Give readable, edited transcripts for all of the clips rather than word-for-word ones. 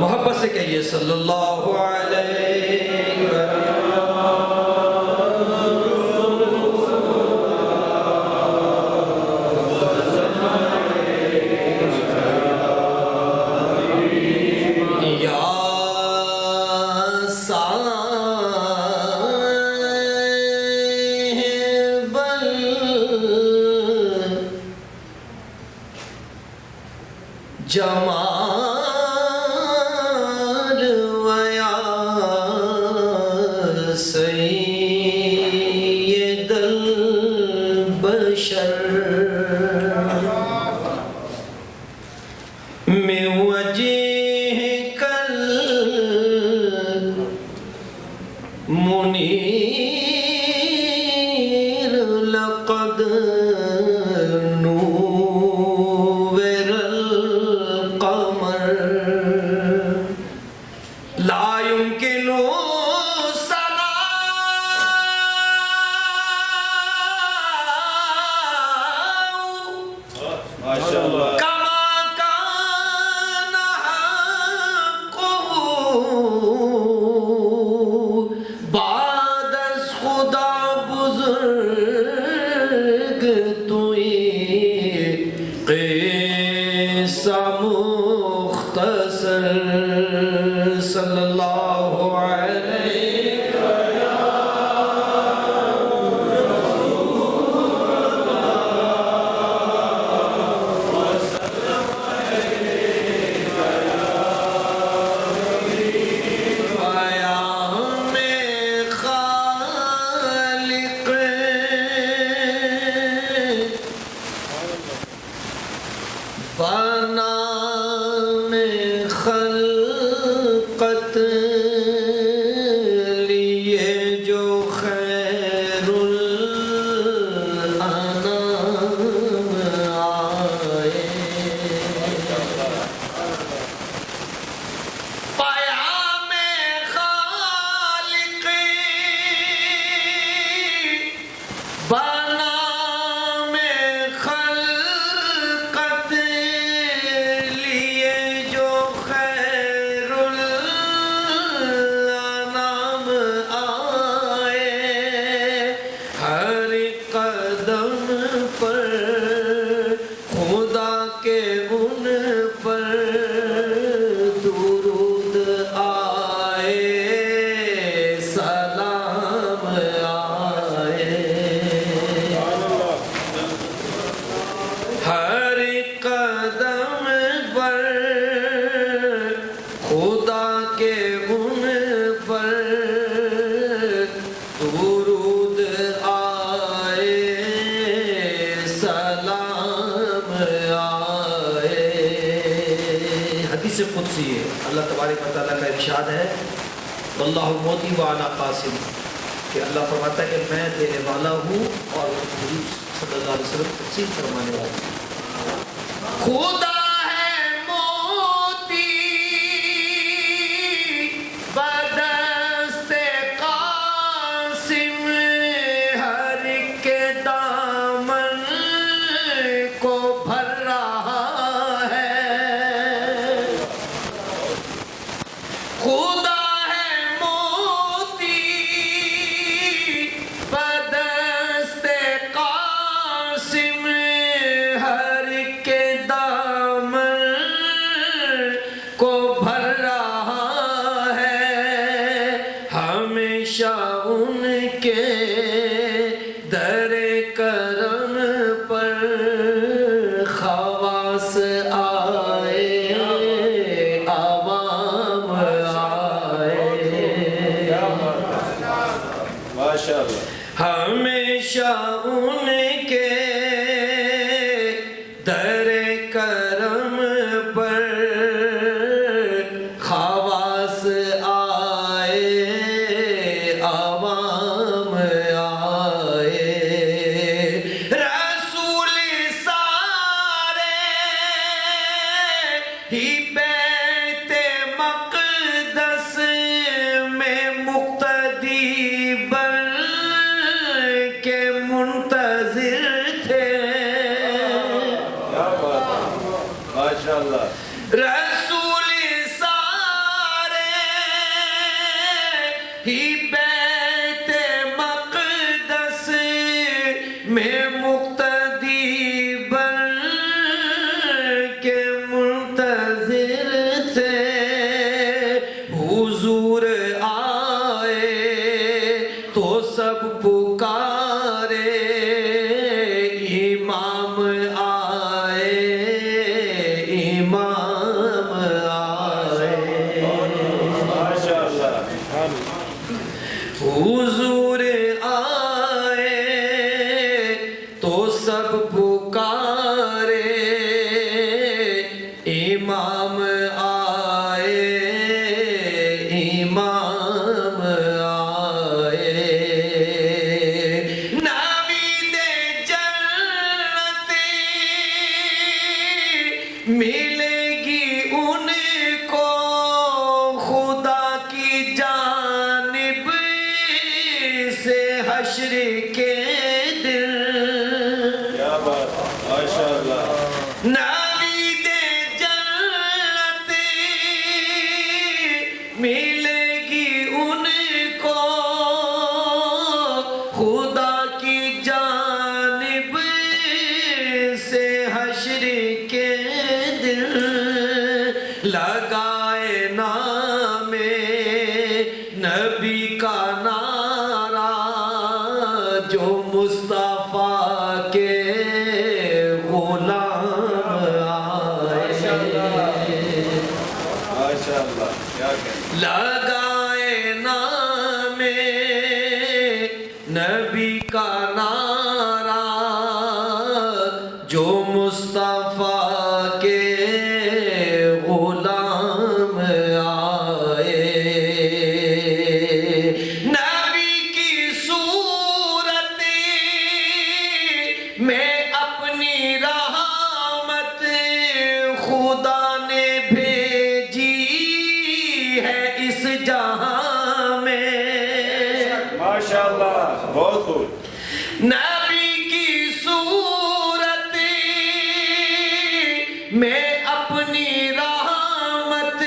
محبت سے کہیے صلی اللہ علیہ یا صاحب الجمال ویا سید البشر من وجهك المنير لقد نور القمر لا يمكن ثناء كما كان حقه بعد از خدا بزرگ توئی قصہ مختصر صلی اللہ علیہ بنام خلقت لیے جو خیر الانام آئے پیام خالقی بنام خلقت خدا کے ان پر درود آئے سلام آئے۔ حدیث قدسی ہے، اللہ تبارک و تعالیٰ کا ارشاد ہے واللہ موتی وانا قاسم، کہ اللہ فرماتا ہے کہ میں دینے والا ہوں اور حضور صلی اللہ علیہ وسلم تقسیم فرمانے والا ہوں۔ خدا ہر کے دامن بیت مقدس میں مقتدی بن کے منتظر تھے ماشاءاللہ رسول سارے ہی بیت مقدس میں مقتدی بن کے منتظر تھے حضور آئے تو سب پکارے امام آئے امام آئے ماشاءاللہ حضور آئے تو سب پکارے امام آئے امام آئے ناوید جنت ملے گی ان کو خدا کی جانب سے حشر کے دن کیا بات ماشاءاللہ ناوید جنت ملے گی ان کو خدا کی جانب سے حشر کے دن لگائے نام نبی کا نعرہ جو مصطفیٰ کے غلام آئے ماشاءاللہ کیا کہیں لگائے نام نبی کا نعرہ جو مصطفیٰ کے غلام آئے نبی کی صورت میں اپنی رحمت خدا نے بھیجی ہے اس جہاں میں ماشاءاللہ بہت خوب نبی کی صورت میں اپنی رحمت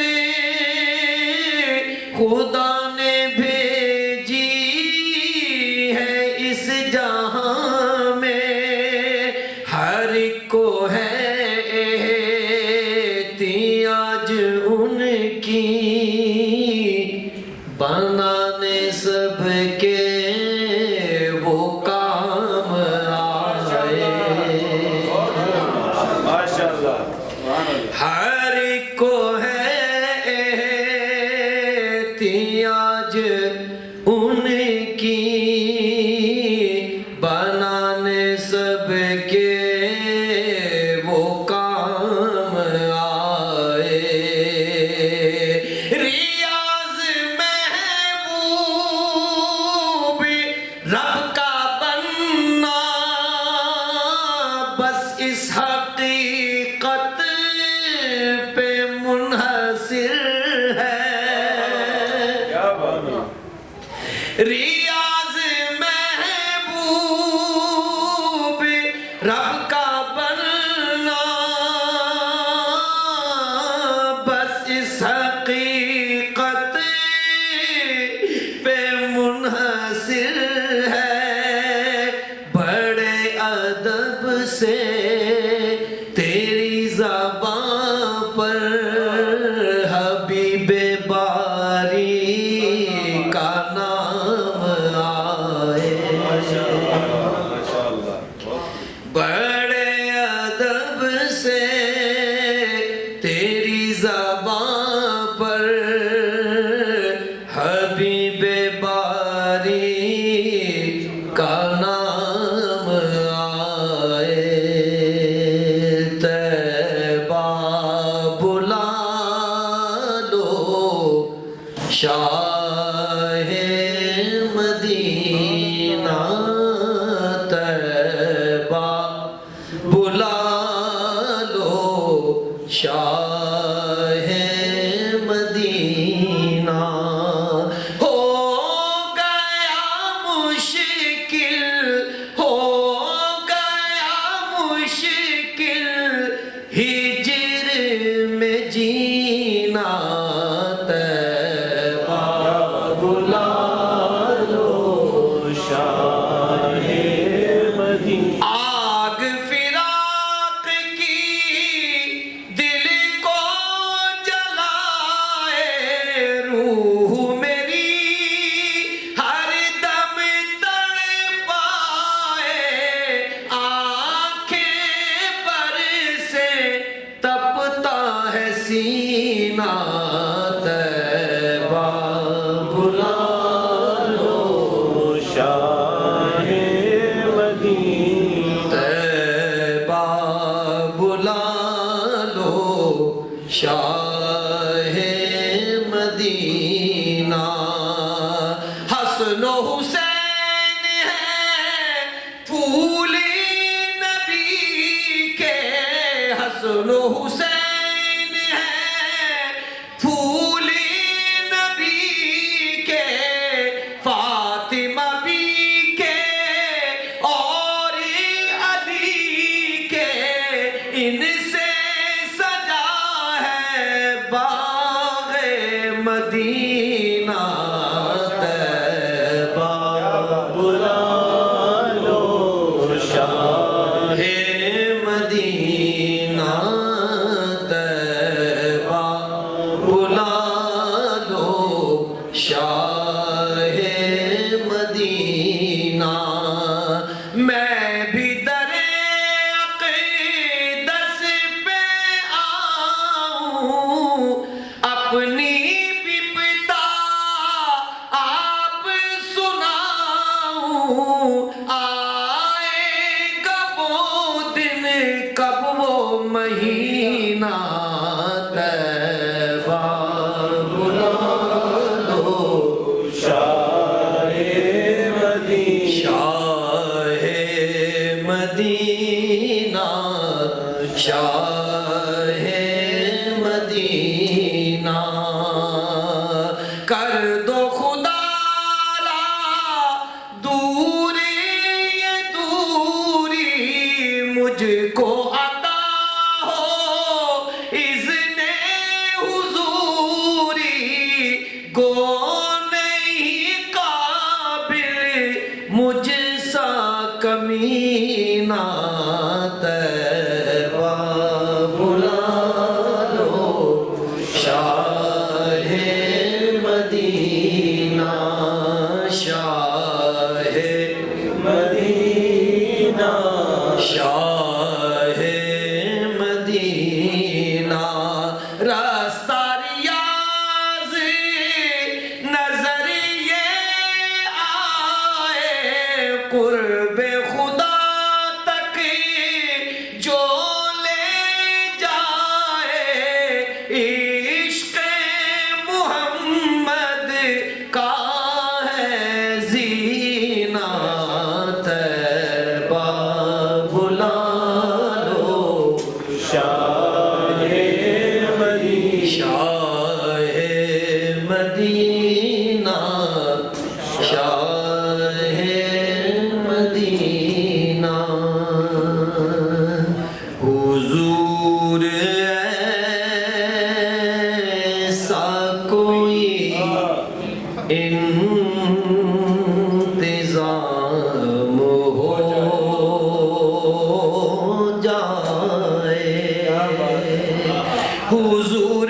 خدا نے بھیجی ہے اس جہاں میں ہر ایک کو ہے احتیاج ان کی بنانے سب کے وہ کام آئے ماشاءاللہ سبحان اللہ ہر ایک کو ہے احتیاج ان کی بنانے سب کے وہ کام آئے ریاض محبوب رب کا بننا بس اس حقیقت پہ منحصر ہے کیا بات ریاض محبوب رب کا بننا بس اس حقیقت پہ منحصر ہے بڑے ادب سے تیری زبان پر حبیب باری کا نام آئے ماشاءاللہ بڑے ادب سے تیری زبان پر حبیب باری کا نام آئے طیبہ بلا لو شاہ مدینہ طیبہ بلا لو شاہ جینا طیبہ بلا لو شاہ مدینہ آگ فراق کی دل کو جلائے روح میری ہر دم تڑپائے آنکھیں پر سے تپتا ہے سینہ طیبہ بلا لو شاہ مدینہ طیبہ بلا لو شاہ مدینہ حسن و حسین ہے پھول نبی کے حسن و حسین ہے پھول نبی کے فاطمہ بھی کے اور علی کے ان سے سجا ہے باغ مدینہ طیبہ بلا لو شاہ مدینہ طیبہ بلا لو شاہ مدینہ میں بھی در اقدس پہ آؤں اپنی بپتا آپ سناؤں آئے گا وہ دن کب وہ مہینہ طیبہ بلا لو شاہ مدینہ شاہ مدینہ شاہ مدینہ کر دو خدا را دور یہ دوری مجھ کو عطا ہو اذن حضوری گو نہیں قابل مجھ سا کمینہ طیبہ بلا لو شاہ مدینہ شاہ مدینہ شاہ مدینہ راستہ ریاض نظر یہ آئے قرب خدا تک جو لے جائے عشق محمد کا ہے زینہ طیبہ بلا لو شاہ مدینہ شاہ مدینہ شاہ مدینہ حضور ایسا کوئی انتظام ہو جائے حضور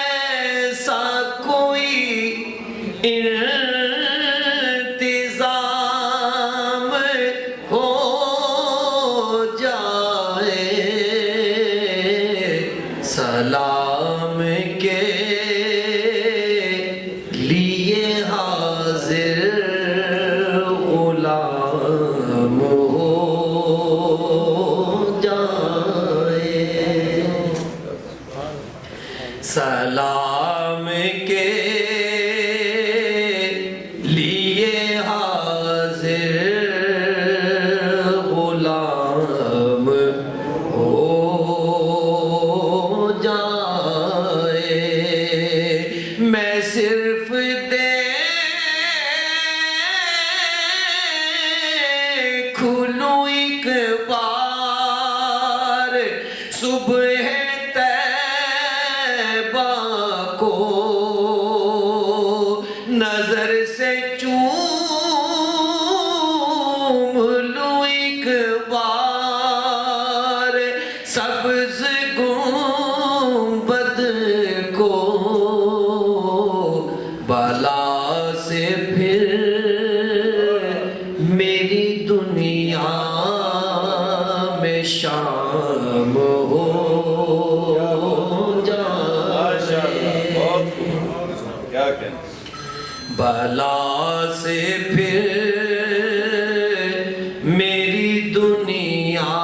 ایسا کوئی انتظام ہو جائے سلام کے لیے حاضر غلام ہو جائے سلام کے لیے حاضر غلام ہو جائے میں صرف دیکھ لوں ایک بار صبح ہے طیبہ کو نظر سے چوم لوں ایک بار سبز گنبد کو بالا سے پھر میری دنیا میں شام ہو جائے کیا کہنا بالا سے پھر میری دنیا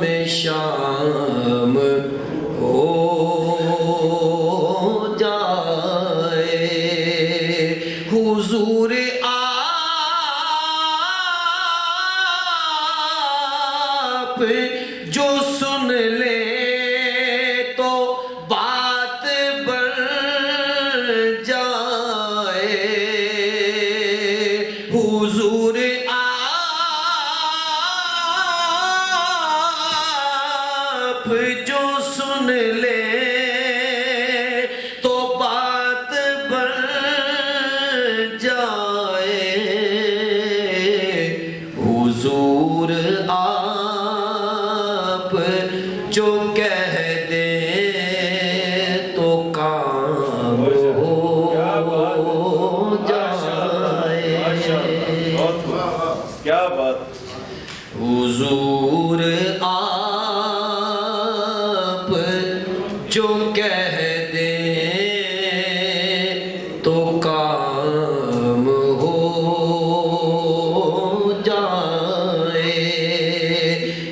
میں شام ہو جائے حضور آپ جو سن لے تو بات بن جائے حضور آپ جو سن لے تو بات بن جائے حضور آپ جو کہہ دے تو کام ہو جائے کیا بات حضور آپ جو کہہ دے تو کام ہو جائے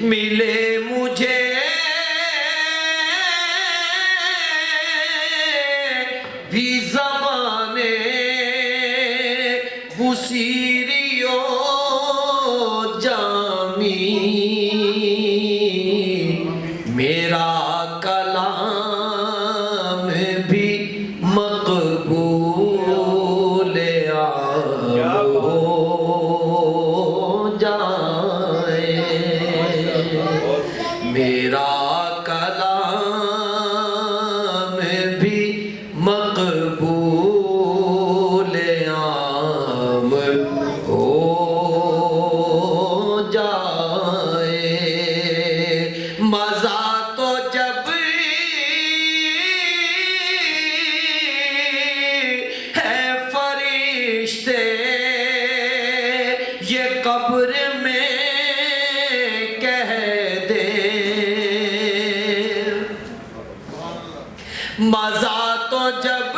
ملے مجھے بھی زمانے بصیری و جامی میرا کلام بھی مقبول عام ہو جائے میرا کلام بھی مقبول عام ہو جائے مزہ تو جب ہے فرشتے یہ قبر میں کہہ دے مزہ تو جب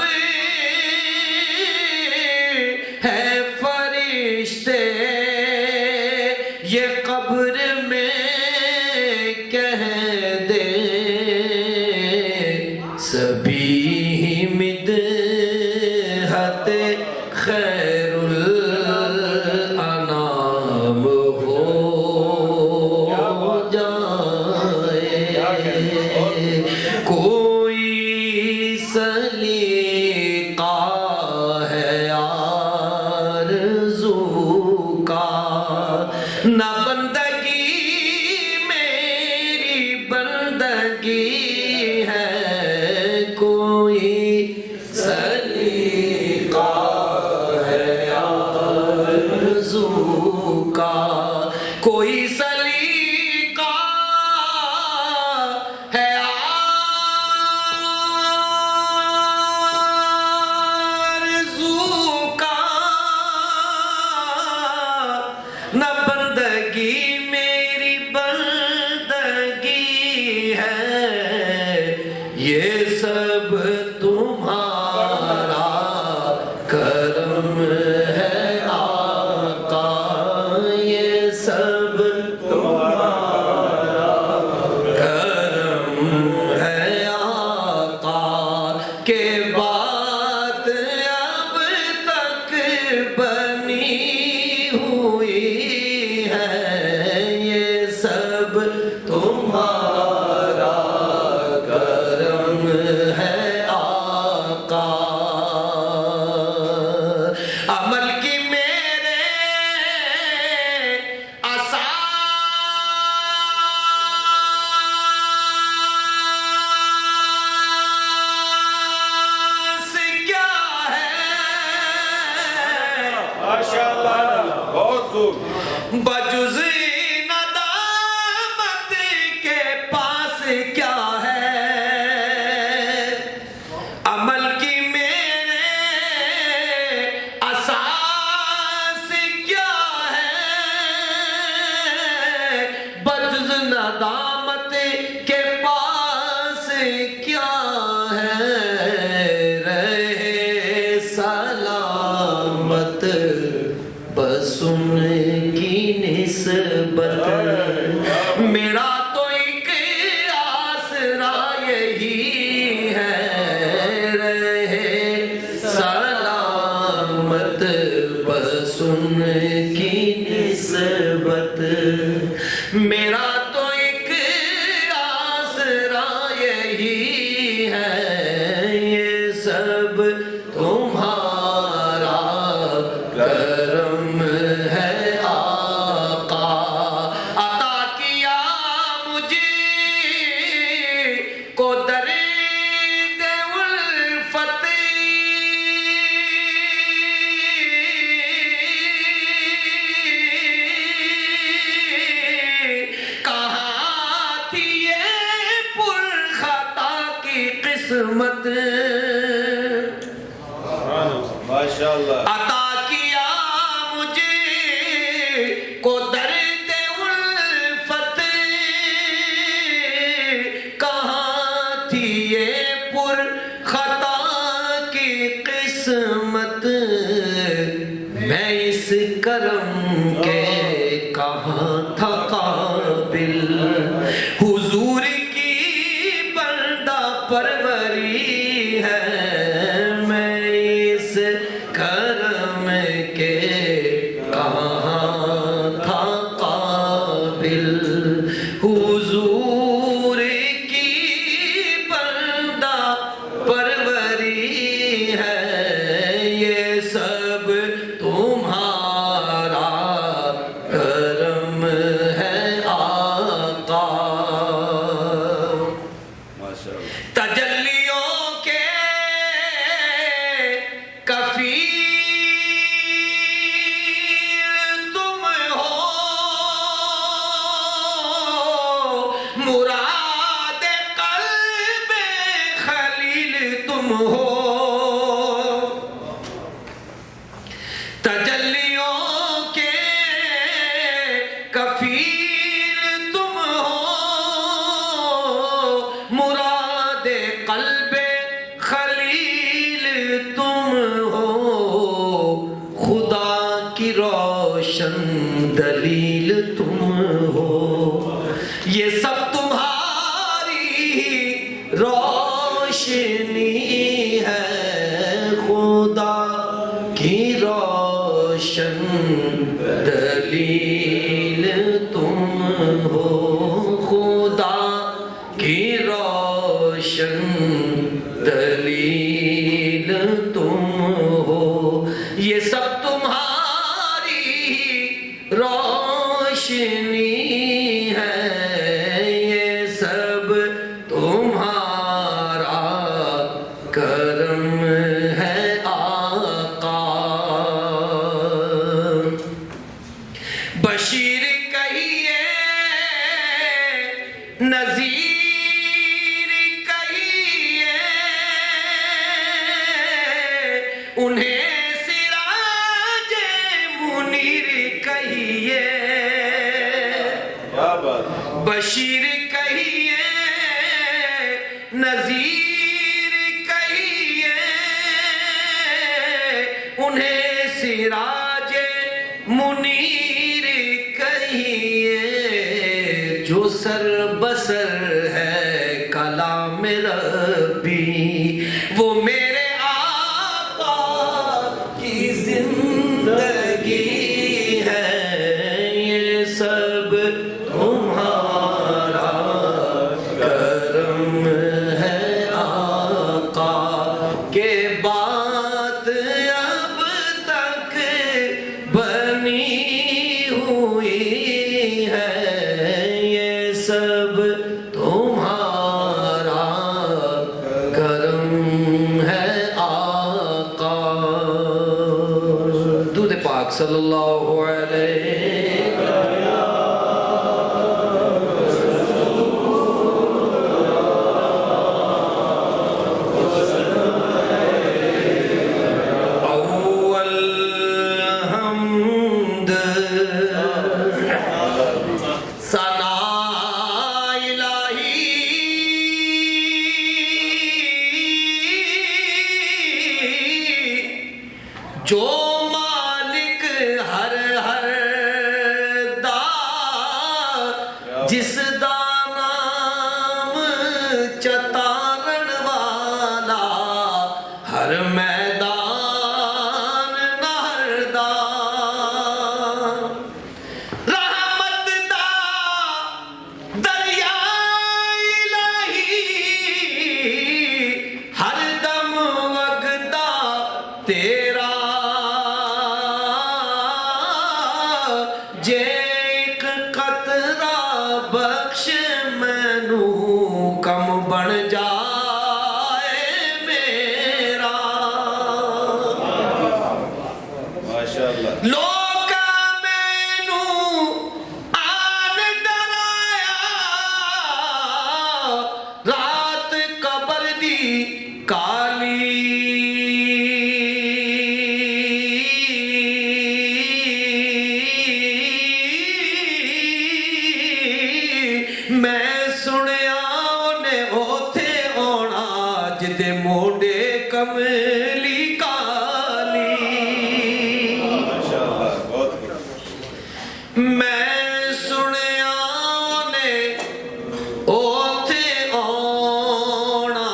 ہے فرشتے یہ قبر میں کہہ دے سبھی مدحت خیر الانام ہو جائے کوئی سلیقہ ہے آرزو کا نہ بندگی میری بندگی ہے کوئی سلیقہ ہے آرزو کا کوئی سلیقہ ہے آرزو کا نہ بندگی میری بندگی ہے یہ سب تمہارا کرم ہے آقا یہ سب تمہارا کرم ہے آقا کہ بات اب تک بنی ہوئی ہے یہ سب تمہارا کرم قسمت MashaAllah. عطا کیا مجھے کو درد الفت کہاں تھی یہ پر خطا کی قسمت میں اس کرم کے کہاں تھا قابل حضور کی بندہ پروری ہے میں اس کرم کے کہاں تھا قابل حضور کی بندہ پروری ہے یہ سب تمہارا کرم ہے آقا MashaAllah. تجلیوں کے کفیل تم ہو مراد قلب خلیل تم ہو تجلیوں کے کفیل تم ہو مراد قلب خلیل تم ہو خدا کی روشن دلیل تم ہو یہ سب تمہاری روشنی ہے خدا کی روشن دلیل تم ہو خدا کی روشن دلیل تم ہو یہ سب تمہاری روشنی ہے یہ سب تمہارا کرم ہے آقا بشیر کہیے نذیر کہیے انہیں سراج منیر کہیے کیا بات. بشیر کہیے نذیر کہیے انہیں سراج منیر کہیے جو سر بسر ہے کلام ربی وہ میرے آقا کی زندگی ہے یہ سب تمہارا کرم ہے آقا کے بات اب تک بنی ہوئی ہے یہ سب تمہارا کرم ہے آقا درود پاک صلی اللہ علیہ جو مالک ہر ہر دا جس دا نام چتارن والا ہر میدان نہر دا رحمت دا دریا الہی ہر دم وگدا تیرا جے ایک قطرہ بخش مینوں کم بن جائے میرا دی کالی میں سنیا انہیں اوتھے آنا جدے موڈے کملی کالی ماشاءاللہ بہت خوب میں سنیا انہیں اوتھے آنا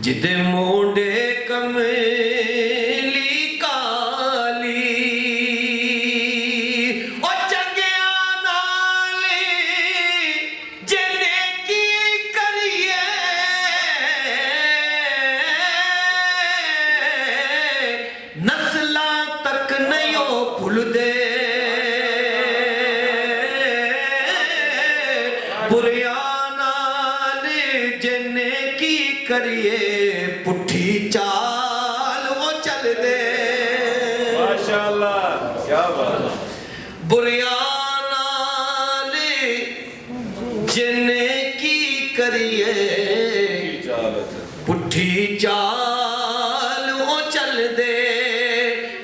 جدے موڈے کملی کالی او چنگیا نالے جنے کی کریے نسلہ تک نہیں بھول دے بریانا نے جنے کی کریے پٹھی چال وہ چل دے ماشاءاللہ کیا بات ہے بریانا نے جنے کی کریے پٹھی چال وہ چل دے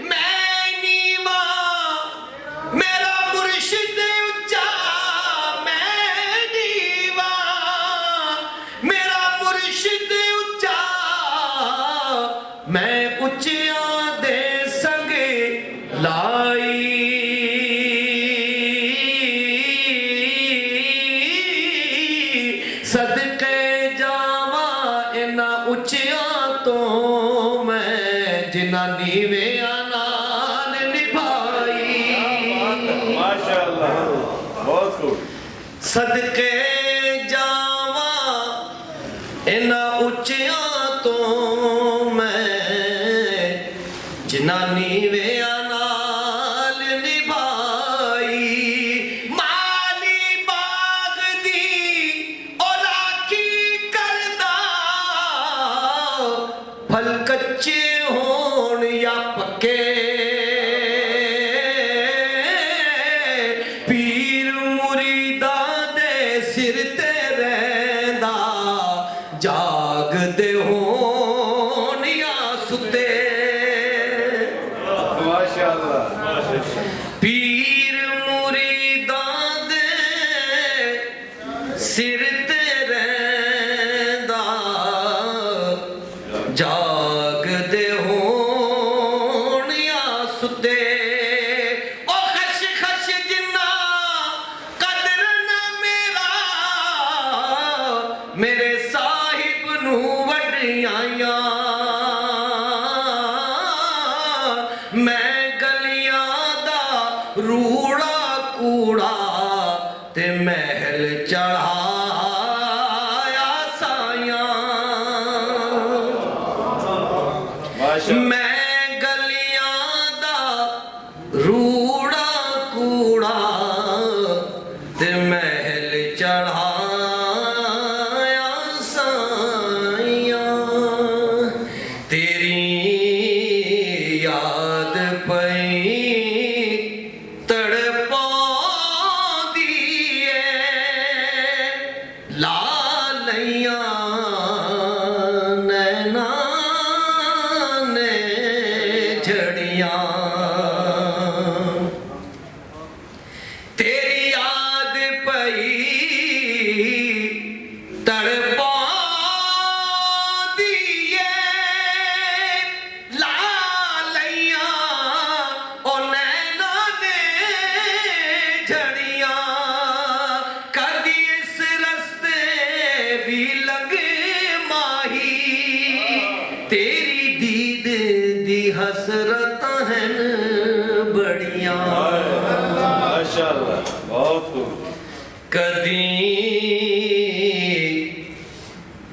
میں نیواں میرا مرشد اچا میں نیواں میرا مرشد اچا میں اچیاں دے سنگے لائی صدقے جاواں انہاں اچیاں تو میں جنہاں نیویاں نال نبھائی ماشاءاللہ بہت خوب صدقے جاواں انہاں اچیاں تو میں جنہاں نیویاں نال نبھائی مالی باغ دی او راکھی کردا پھل کچے ہون یا پکے پیر مریداں دے سر تے رہندا جاگ دے ہون یا ستے ماشاءاللہ پیر مریداں دے سر تے رہندا جاگ دے ہون یا ستے او خش خش جنہ قدر نہ میرا میرے صاحب نو وڈیاں میں گلیاں دا روڑا کوڑا تے محل چڑھایا سایاں ماشاءاللہ میں گلیاں دا روڑا کوڑا تے محل چڑھایا سایاں تیری یاد پئی تڑپاندی اے لالیاں نیناں نے جھڑیاں تیری یاد پئی تڑپاندی اے لالیاں او نیناں نے جھڑیاں کدی اس رستے بھی لگے ماہی تیری دید دی حسرتاں ہیں بڑیاں ماشاءاللہ بہت خوب کدی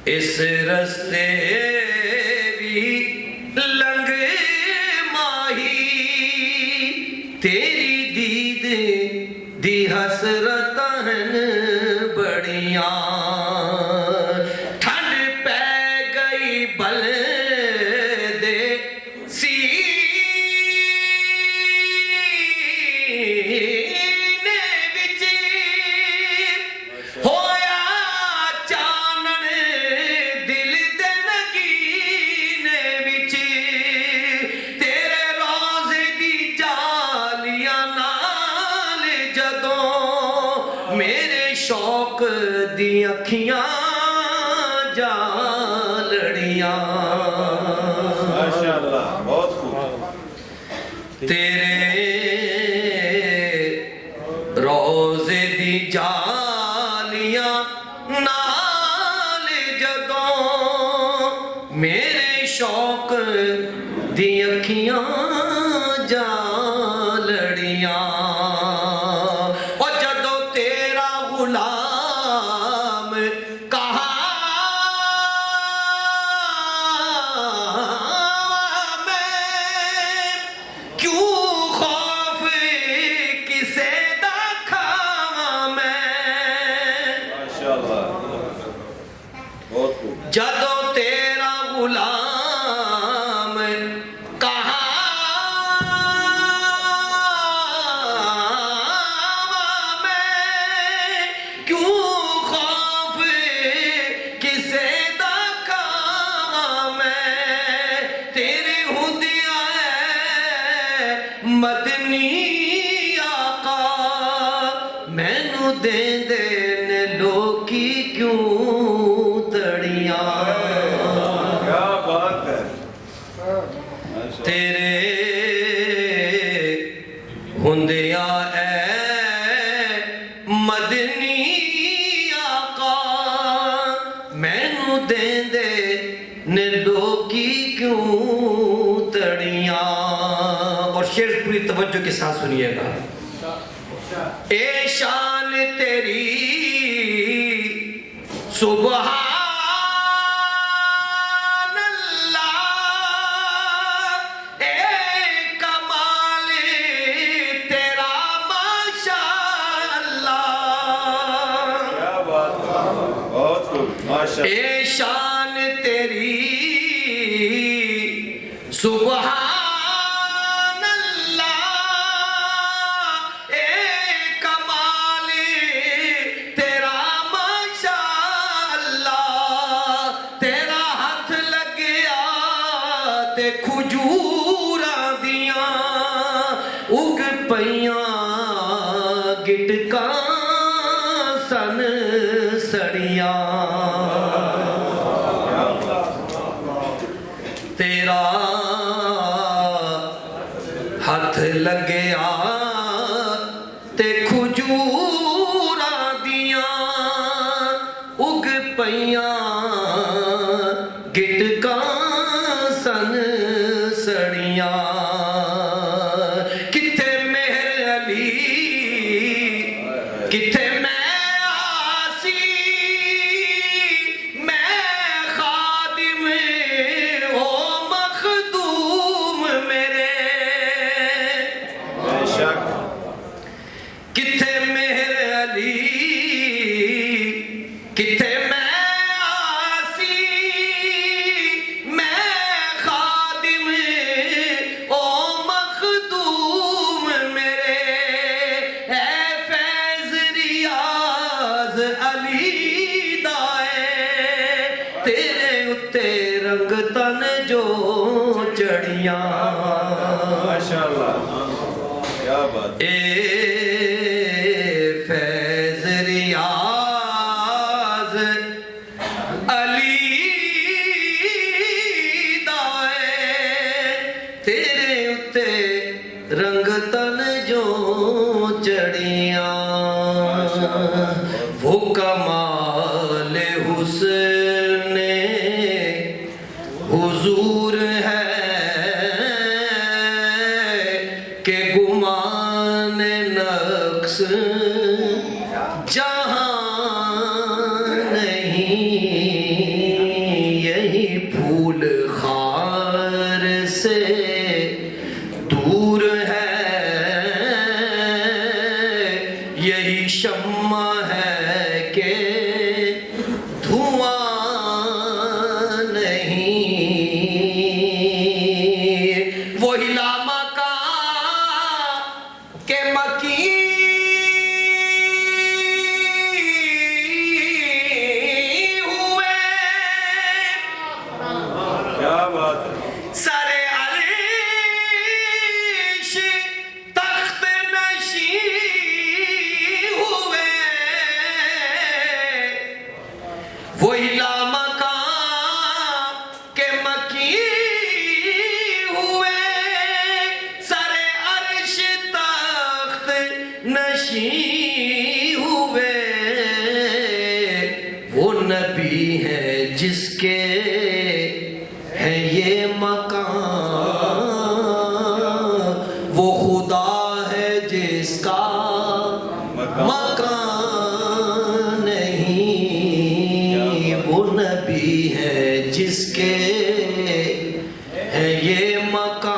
اس رستے بھی لنگ ماہی تیری دید دی حسرتاں ہیں بڑیاں ٹھنڈ پہ گئی بل دے سینے وچ ہویا چانن اکھیاں جالڑیاں ماشاءاللہ بہت خوب تیرے روزے دی جالیاں نال جدوں میرے شوق دی اکھیاں جالڑیاں اور جدوں تیرا غلام کہا میں کیوں خوف کسے دا کھاواں میں ماشاءاللہ بہت خوب جدوں تیرا غلام کہا میں کیوں خوف کسے دا کھاواں میں تیرے ہوندیاں اے مدنی آقا مینوں دیں نے لوکی کیوں تڑیاں کیا بات ہے ماشاءاللہ تیرے ہوندیاں اے مدنی آقا مینوں دیندے نے لوکی کیوں تڑیاں اور شعر پوری توجہ کے ساتھ سنیے گا اے شان تیری سبحان اللہ اے کمال تیرا ماشاءاللہ کیا بات ہے بہت خوب ماشاءاللہ اے شان تیری سبحان اللہ اے کمال تیرا ماشاءاللہ تیرا ہاتھ لگیا تے کھجوراں دیاں اگ پیاں گٹکاں سن سڑیاں تیرا ہاتھ لگیا تے کھجوراں دیاں اگ پیاں گٹکاں سن سڑیاں کتھے مہر علی کتھے میں آسی میں خادم او مخدوم میرے بے شک کتھے مہر علی کتھے میں آسی میں خادم او مخدوم میرے اے فیض ریاض علی دائے تیرے اتے رنگ تن جو چڑیاں ماشاءاللہ کیا بات اے فیض ریاض علی دائے تیرے اتے رنگ تن جو چڑیاں وہ کمال حسن حضور ہے کہ گمان نقص جہاں نہیں یہی پھول خار سے دور ہے یہی شمع ہے کہ دھواں وہی لامکان کے مکی ہوئے سر عرش تخت نشین ہوئے وہ نبی ہے جس کے ہے یہ مکان وہ خدا ہے جس کا مکان نہیں وہ نبی ہے جس کے ہے یہ مکان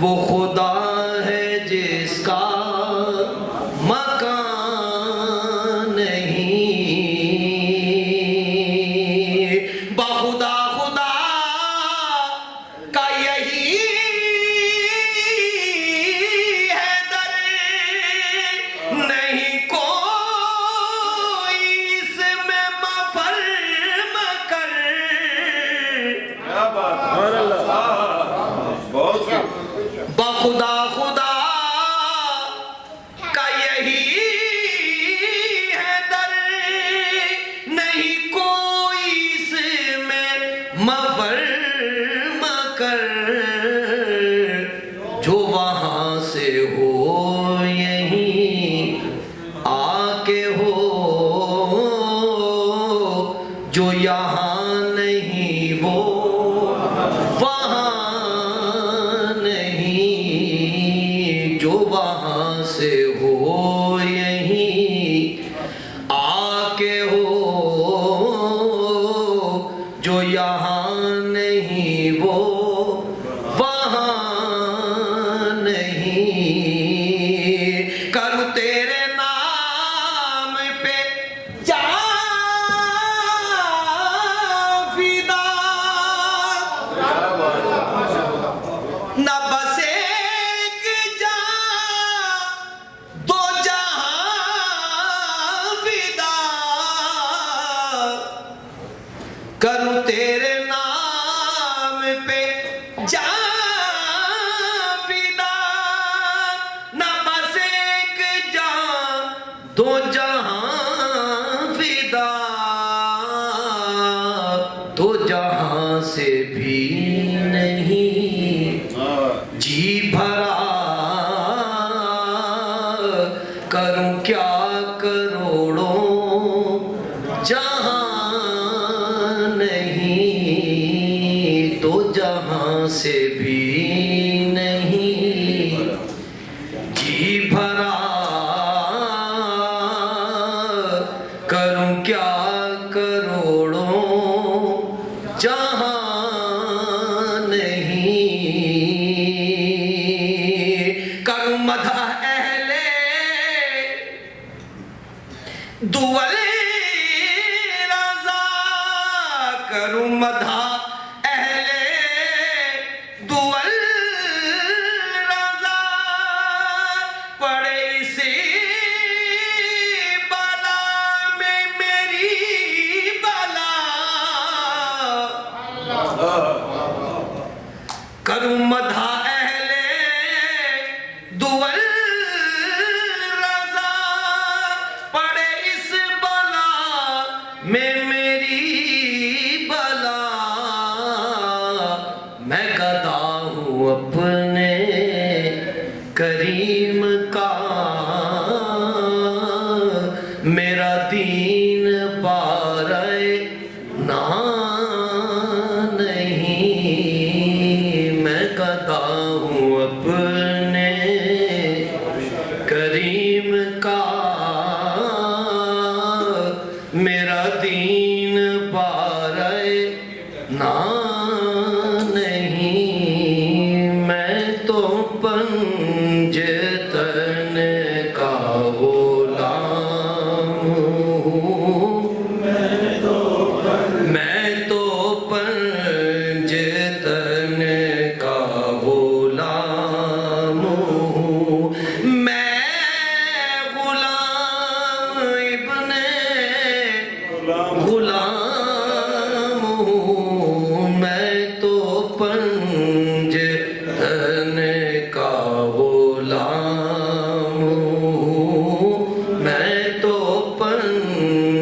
وہ خدا ہے جس کا مکان نہیں بخدا خدا کا یہی ہے در نہیں کوئی اس میں مفر مکر کیا بات سبحان اللہ بہت خوب بخدا خدا کا یہی ہے در نہیں کوئی اس میں مفر مکر جو وہاں سے ہو یہیں آ کے ہو جو یہاں نہیں وہ وہاں نہیں جو وہاں سے ہو یہیں آ کے ہو جو یہاں نہیں وہ وہاں نہیں کروں تیرے نام پہ جان فدا نہ بس ایک جان دو جہاں فدا کروں تیرے نام پہ جان فدا نہ بس ایک جان دو جہاں فدا دو جہاں سے بھی نہیں جی بھرا کروں کیا کروڑوں جہاں نہیں دو جہاں سے بھی نہیں جی بھرا کروں کیا کروڑوں جہاں نہیں کروں مدح اہل دول رضا کروں مدح اہل دول رضا پڑے اسی بلا میں میری بلا کروں مدح اہل دول رضا پڑے اس بلا میں میری بلا میں گدا ہوں اپنے کریم کا میرا دین بارے نہیں میں گدا ہوں اپنے کریم کا میرا دین بارے نہیں میں تو پنجتن کا غلام ہوں میں تو پنجتن کا غلام ہوں میں غلام ابن غلام ہوں میں تو پنجتن کا غلام ہوں میں تو پنجتن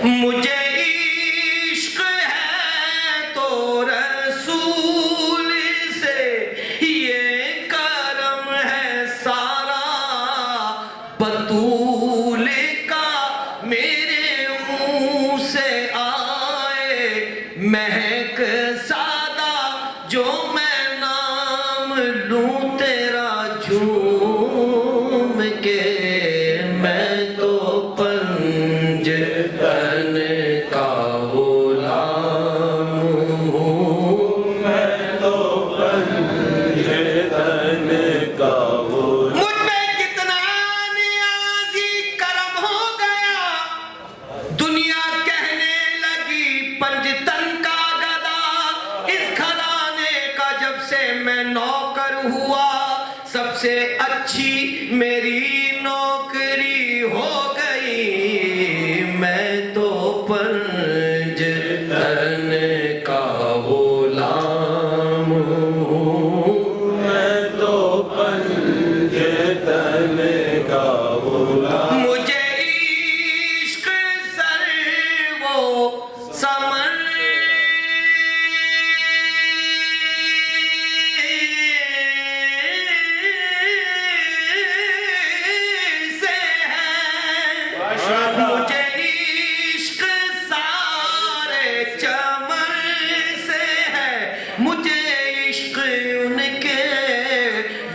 مجھے عشق ہے تو رسول سے یہ کرم ہے سارا، بطول کا میرے منہ سے آئے مہک سادہ، جو میں نام لوں تیرا جھوم کے، میں تو پنج تن کا غلام ہوں، میں تو پنج تن کا غلام۔ مجھ پہ کتنا نیازی کرم ہو گیا، دنیا کہنے لگی پنج تن کا گدا، اس گھرانے کا جب سے میں نوکر ہوا، سب سے اچھی میری نوکری ہو گئی، میں تو پنج تن کا غلام ہوں، میں تو پنج تن کا غلام۔ مجھے عشق سر وہ سمر سے ہے، مجھے عشق سارے چمن سے ہے، مجھے عشق ان کے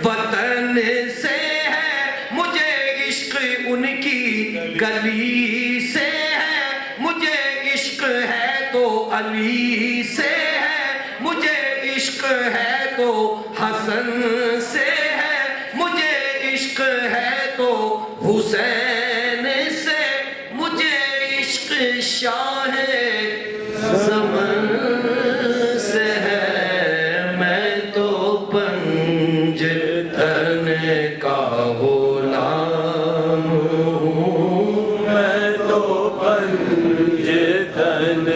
وطن سے ہے، مجھے عشق ان کی گلی سے ہے، مجھے عشق ہے تو علی سے ہے، مجھے عشق ہے تو حسن سے ہے، مجھے عشق ہے تو حسین سے، مجھے عشق شاہ زمن سے ہے، میں تو پنج تن کا غلام ہوں، میں تو پنج تن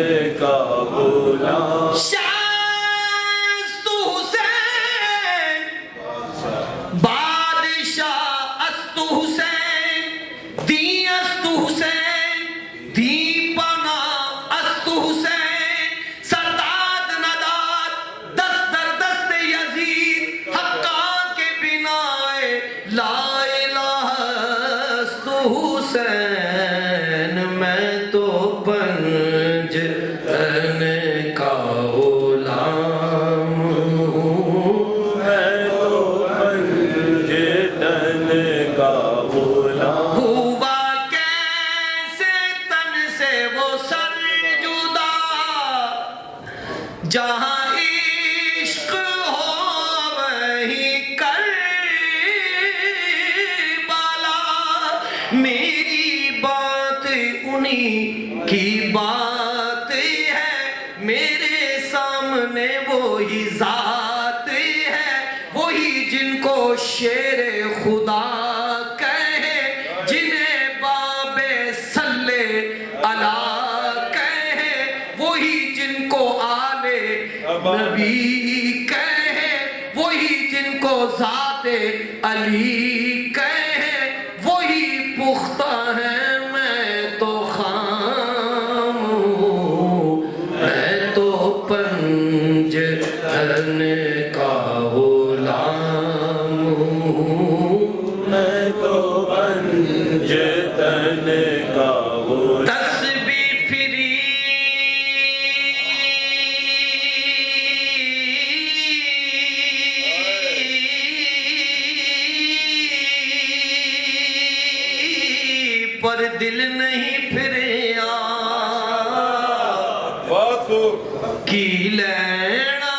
کا غلام۔ شاست حسین بادشاہ است حسین، دی است حسین، دی پناہ است حسین، ستاد نداد دست در دست یزید، حقا کے بنائے لا الہ است حسین، میں تو پنج تن کا غلام ہوں، میں تو پنج تن کا غلام۔ ہوا کیسے تن سے وہ سر جدا، جہاں عشق ہو وہیں کربلا، میری بات انہی کی بات ہے، میرے سامنے وہی ذات ہے، وہی جن کو شیر خدا کہے، جنہیں باب صلی اللہ کہے، وہی جن کو آل نبی کہے، وہی جن کو ذات علی کہے، وہی پختہ ہے، میں تو خام ہوں، میں تو پنج تن کا غلام ہوں، میں تو پنج تن کا غلام۔ تسبیح پھری پر دل نہیں پھریا، بہت خوب۔ کی لینا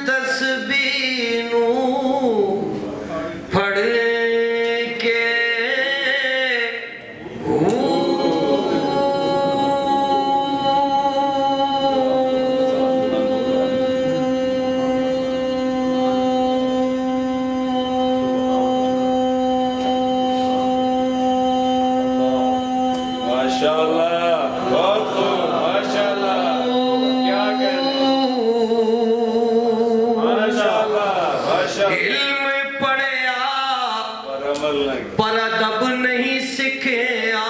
تسبیح نوں پڑھ کے ماشاءاللہ، بہت خوب، ماشاءاللہ، کیا کہتے ماشاءاللہ، ماشاءاللہ۔ علم پڑھیا پر عمل نہیں۔ پر ادب نہیں سکھیا،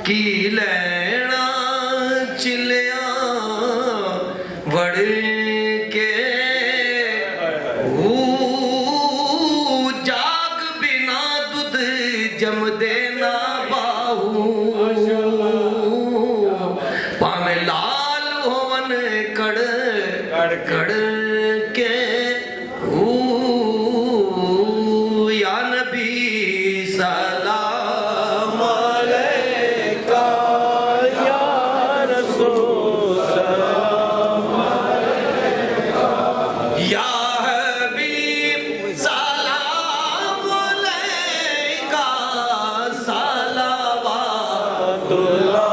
کی لینا چلیا وڑ کے جاگ بنا دودھ جم دینا باہو پاوے لال ہون کڑ کڑ کے یا نبی سلام علیکہ یا رسول سلام علیکہ یا حبیب سلام علیکہ صلوات اللہ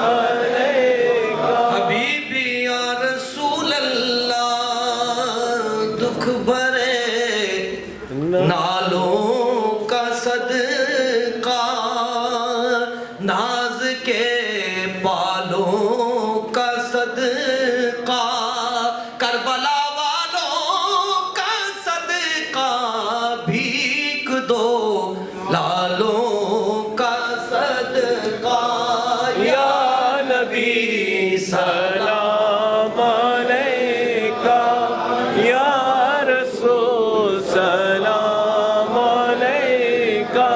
علیکہ حبیبی یا رسول اللہ دکھ بھرے نالوں کا صدقہ ناز کے بالوں کا صدقہ کربلا والوں کا صدقہ بھیک دو لالوں کا صدقہ یا نبی سلام علیکہ یا رسول سلام علیکہ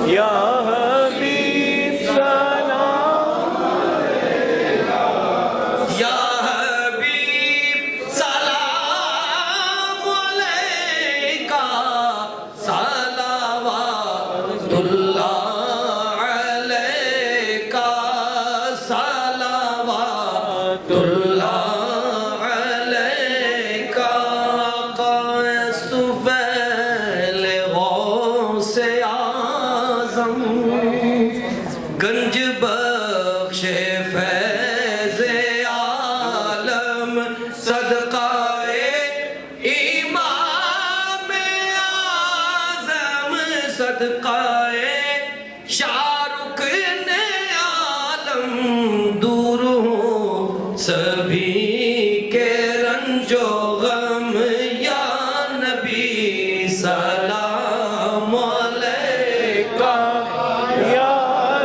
یا حبیب سلام یا حبیب سلام علیکہ صلوات اللہ علیکہ صلوات اللہ علیکہ قیس فیل غوث اعظم گنج بخش فیض عالم صدقہ امام اعظم صدقہ شاہ رکن عالم دور ہوں سبھی کے رنج و غم یا نبی سلام علیکہ یا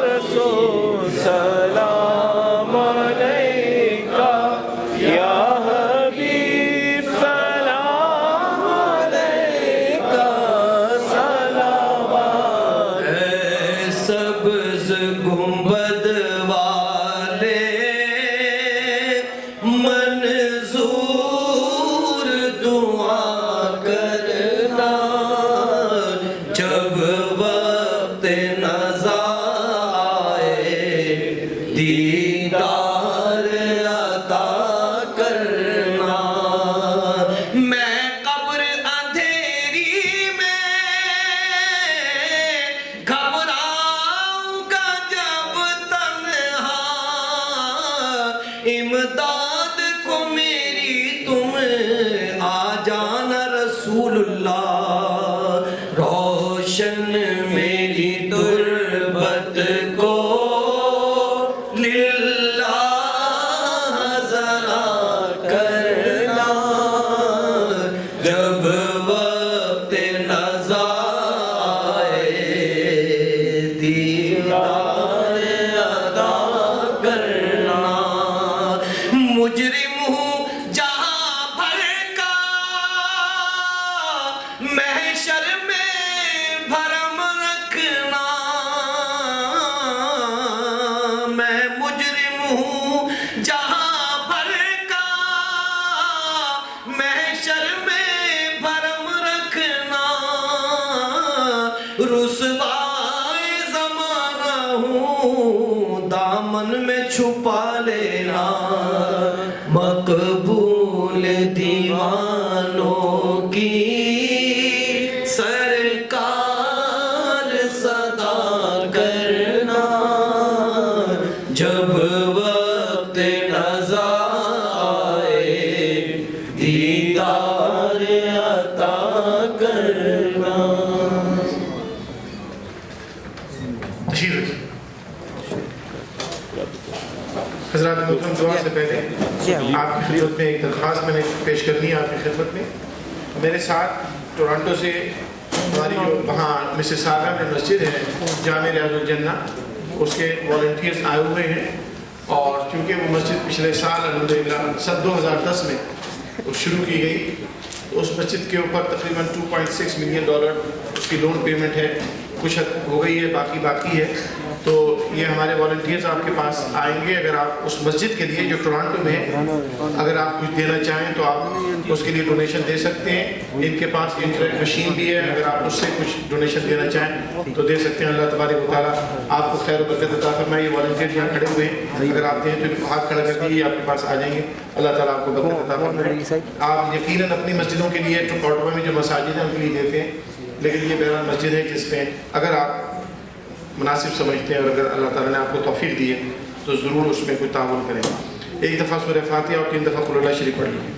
رسول سلام علیکہ یا حبیب سلام علیکہ صلوات اے سبز گنبد والے منظور دعا کرنا جب وقت نظر آئے دیدار عطا کرنا میں قبر اندھیری میں گھبراؤں گا جب تنہا امداد کو میری تم آ جانا رسول اللہ روشن میری تربت کو للہ ذرا کرنا جب وقت نظر آئے دیدار عطا کرنا مجرم ہوں جہاں بھر کا محشر میں بھرم رکھنا میں مجرم ہوں جہاں بھر کا محشر میں بھرم رکھنا رسوائے زمانہ ہوں دامن میں چھپا لینا مقبول دیوانوں کی سرکار صدا کرنا جب وقت نظر آئے دیدار عطا کرنا حضرات محترم دعا سے پہلے آپ کی خدمت میں ایک درخواست میں نے پیش کرنی ہے آپ کی خدمت میں. میرے ساتھ ٹورانٹو سے ہماری جو وہاں مسیساگا میں مسجد ہے جامع ریاض الجنہ اس کے والنٹیئرز آئے ہوئے ہیں، اور چونکہ وہ مسجد پچھلے سال الحمدللہ سن 2010 میں شروع کی گئی، تو اس مسجد کے اوپر تقریباً $2.6 ملین اس کی لون پیمنٹ ہے، کچھ ہو گئی ہے، باقی ہے۔ تو یہ ہمارے والنٹیئرز آپ کے پاس آئیں گے، اگر آپ اس مسجد کے لیے جو ٹورانٹو میں ہے، اگر آپ کچھ دینا چاہیں تو آپ اس کے لیے ڈونیشن دے سکتے ہیں۔ ان کے پاس انٹرنیٹ مشین بھی ہے، اگر آپ اس سے کچھ ڈونیشن دینا چاہیں تو دے سکتے ہیں۔ اللہ تبارک و تعالیٰ آپ کو خیر و برکت عطا فرمائے۔ یہ والنٹیئر یہاں کھڑے ہوئے ہیں، اگر آپ دیں تو ہاتھ کھڑا کر دیجیے، آپ کے پاس آ جائیں گے۔ اللہ تعالیٰ آپ کو برکت عطا فرمائے۔ آپ یقیناً اپنی مسجدوں کے لیے ٹورانٹو میں جو مساجد ہیں ان کے لیے دیتے ہیں، لیکن یہ بہرحال مسجد ہے جس میں اگر آپ مناسب سمجھتے ہیں اور اگر اللہ تعالیٰ نے آپ کو توفیق دی ہے تو ضرور اس میں کوئی تعاون کریں۔ ایک دفعہ سورہ فاتحہ اور 3 دفعہ قل اللہ شریف پڑھ لیجیے۔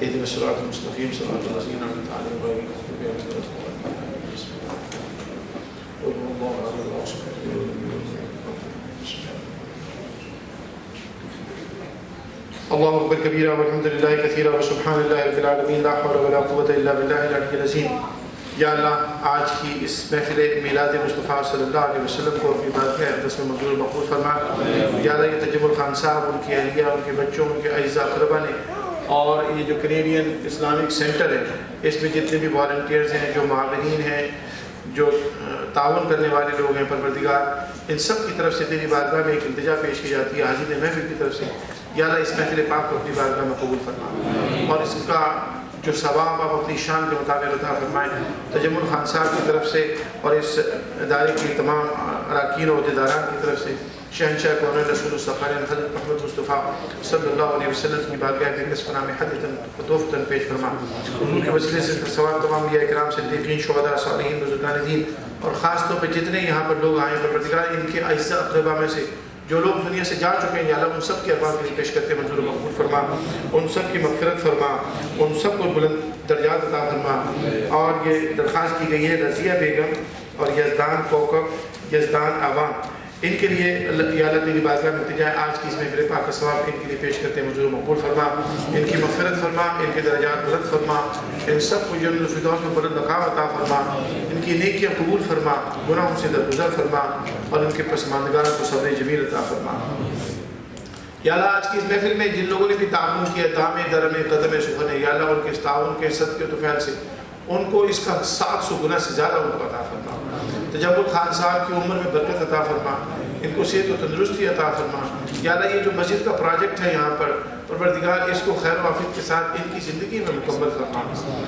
اهدنا الصراط المستقيم صراط الذين أنعمت عليهم غير المغضوب عليهم ولا الضالين قل هو الله أحد الله الصمد لم يلد ولم يولد الله أكبر كبيرا والحمد لله كثيرا وسبحان الله رب العالمين لا حول ولا قوة إلا بالله العلي العظيم۔ یا اللہ آج کی اس محفل میلاد مصطفیٰ صلی اللہ علیہ وسلم کو اپنی بارگاہ اقدس میں منظور مقبول فرما۔ یا اللہ یہ تجمل خان صاحب، ان کی اہلیہ، ان کے بچوں، ان کے اعزاء اقربا نے، اور یہ جو کینیڈین اسلامک سینٹر ہے، اس میں جتنے بھی والنٹیئرز ہیں، جو معاونین ہیں، جو تعاون کرنے والے لوگ ہیں، پروردگار ان سب کی طرف سے تیری بارگاہ میں ایک التجا پیش کی جاتی ہے حاضرین محفل کی طرف سے۔ یا اللہ اس محفل پاک کو اپنی بارگاہ میں قبول فرما، اور اس کا جو ثواب آپ اپنی شان کے مطابق عطا فرمائیں۔ تجمل خان صاحب کی طرف سے اور اس ادارے کے تمام اراکین و عہدیداران کی طرف سے شہنشاہ کون رسول الثقلین حضرت محمد مصطفیٰ صلی اللہ علیہ وسلم کی بارگاہ میں کس پناہ میں حدیثاً فتوفتاً پیش فرما۔ حضور کے وسیلے سے ثواب تمام انبیاء کرام صدیقین شہداء صالحین بزرگان دین، اور خاص طور پہ جتنے یہاں پر لوگ آئے ہیں پروردگار ان کے اعزاء اقربا میں سے جو لوگ دنیا سے جا چکے ہیں، یا اللہ ان سب کے ارباب کے لیے پیش کرتے منظور مقبول فرما، ان سب کی مغفرت فرما، ان سب کو بلند درجات عطا فرما۔ اور یہ درخواست کی گئی ہے رضیہ بیگم اور یزدان کوکب، یزدان عوام، ان کے لیے یا اللہ تیری بارگاہ میں التجا ہے آج کی اس محفل پاک کا ثواب ان کے لیے پیش کرتے ہیں منظور مقبول فرما، ان کی مغفرت فرما، ان کے درجات بلند فرما، ان سب کو جنت الفردوس میں بلند مقام عطا فرما، ان کی نیکیاں قبول فرما، گناہوں سے درگزر فرما، اور ان کے پسماندگان کو صبر جمیل عطا فرما۔ یا اللہ آج کی اس محفل میں جن لوگوں نے بھی تعاون کیا دام درم قدم سخن ہے، یا اللہ ان کے اس تعاون کے صدقے و طفیل سے ان کو اس کا 700 گنا سے زیادہ ان کو عطا فرما۔ تجمل خان صاحب کی عمر میں برکت عطا فرما، ان کو صحت و تندرستی عطا فرما۔ یا اللہ یہ جو مسجد کا پروجیکٹ ہے یہاں پر پروردگار اس کو خیر و عافیت کے ساتھ ان کی زندگی میں مکمل فرما،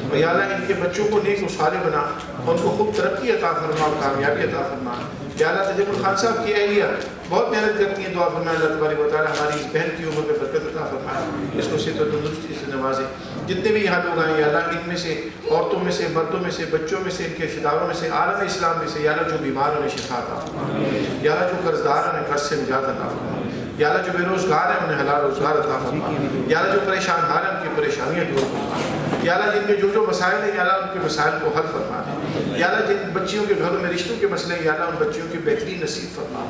اور یا اللہ ان کے بچوں کو نیک و صالح بنا، ان کو خوب ترقی عطا فرما اور کامیابی عطا فرما۔ یا اللہ تجمل خان صاحب کی اہلیہ بہت محنت کرتی ہیں، دعا فرمائے اللہ تبارک و تعالیٰ ہماری اس بہن کی عمر میں برکت عطا فرمائے، اس کو صحت و تندرستی سے نوازے۔ جتنے بھی یہاں لوگ آئے یا اللہ ان میں سے عورتوں میں سے، مردوں میں سے، بچوں میں سے، ان کے رشتہ داروں میں سے، عالم اسلام میں سے، یا اللہ جو بیمار انہیں شفا عطا فرما، یا اللہ جو قرضدار انہیں قرض سے نجات عطا فرما، یا اللہ جو بے روزگار ہیں انہیں حلال روزگار عطا فرما، یا اللہ جو پریشان حال ہیں ان کی پریشانیاں دور فرما، یا اللہ جن کے جو مسائل ہیں یا اللہ ان کے مسائل کو حل فرما دے، یا اللہ جن بچیوں کے گھروں میں رشتوں کے مسئلے ہیں یا اللہ ان بچیوں کی بہترین نصیب فرما،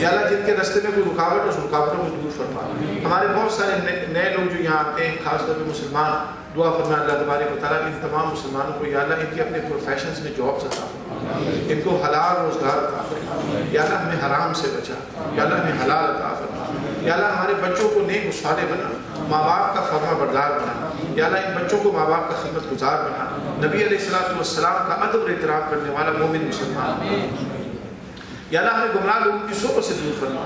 یا اللہ جن کے راستے میں کوئی رکاوٹ اس رکاوٹوں کو دور فرما۔ ہمارے بہت سارے نئے لوگ جو یہاں آتے ہیں خاص طور پہ مسلمان، دعا فرما اللہ تبارک و تعالیٰ ان تمام مسلمانوں کو یا اللہ ان کے اپنے پروفیشنز میں جابس عطا فرما، ان کو حلال روزگار عطا فرما، یا اللہ ہمیں حرام سے بچا، یا اللہ ہمیں حلال عطا فرما، یا اللہ ہمارے بچوں کو نیک و صالح بنا، ماں باپ کا فرما بردار بنا، یا اللہ ان بچوں کو ماں باپ کا خدمت گزار بنا، نبی علیہ السلام کا ادب و احترام کرنے والا مومن مسلمان۔ یا اللہ ہمیں گمراہ لوگوں کی صحبت سے دور فرما،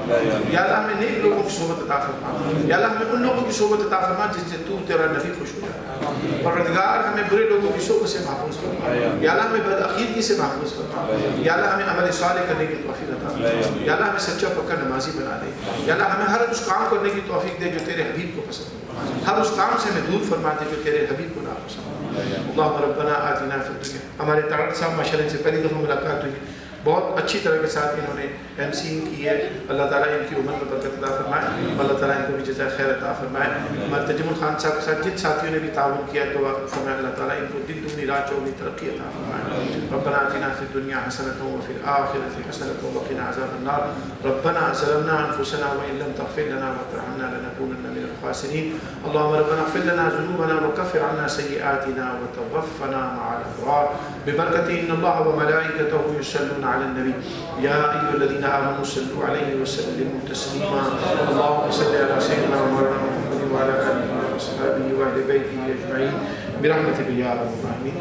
یا اللہ ہمیں نیک لوگوں کی صحبت عطا فرما، یا اللہ ہمیں ان لوگوں کی صحبت عطا فرما جن سے تو تیرا نبی خوش ہو جائے، پروردگار ہمیں برے لوگوں کی صحبت سے محفوظ فرما، یا اللہ ہمیں بدعقیدگی سے محفوظ فرما، یا اللہ ہمیں عمل صالح کرنے کی توفیق عطا فرما، یا اللہ ہمیں سچا پکا نمازی بنا دے، یا اللہ ہمیں ہر اس کام کرنے کی توفیق دے جو تیرے حبیب کو پسند ہو، ہر اس کام سے ہمیں دور فرما دے جو تیرے حبیب کو ناپسند ہو۔ اللہم ربنا آتنا فی الدنیا، ہمارے طاہر صاحب ماشاءاللہ سے پہلی دفعہ ملاقات ہوئی، بہت اچھی طرح کے ساتھ انہوں نے MC کی ہے، اللہ تعالیٰ ان کی عمر میں برکت عطا فرمائے، اللہ تعالیٰ ان کو بھی جزائے خیر عطا فرمائے۔ ہمارے تجمل خان صاحب کے ساتھ جن ساتھیوں نے بھی تعاون کیا دعا فرمائے اللہ تعالیٰ ان کو دن دگنی رات چوگنی ترقی عطا فرمائے۔ ربنا آتنا فی الدنیا حسنۃ وفی الآخرۃ حسنۃ وقنا عذاب النار، ربنا ظلمنا انفسنا وان لم تغفر لنا وترحمنا إنا لنكونن من الخاسرين. اللهم ربنا اغفر لنا ذنوبنا وكفر عنا سيئاتنا وتوفنا مع الأبرار ببركة إن الله وملائكته يصلون على النبي يا أيها الذين آمنوا صلوا عليه وسلموا تسليما. اللهم صل على سيدنا مولانا محمد وعلى آله وصحبه وأهل بيته أجمعين برحمتك يا أرحم الراحمين.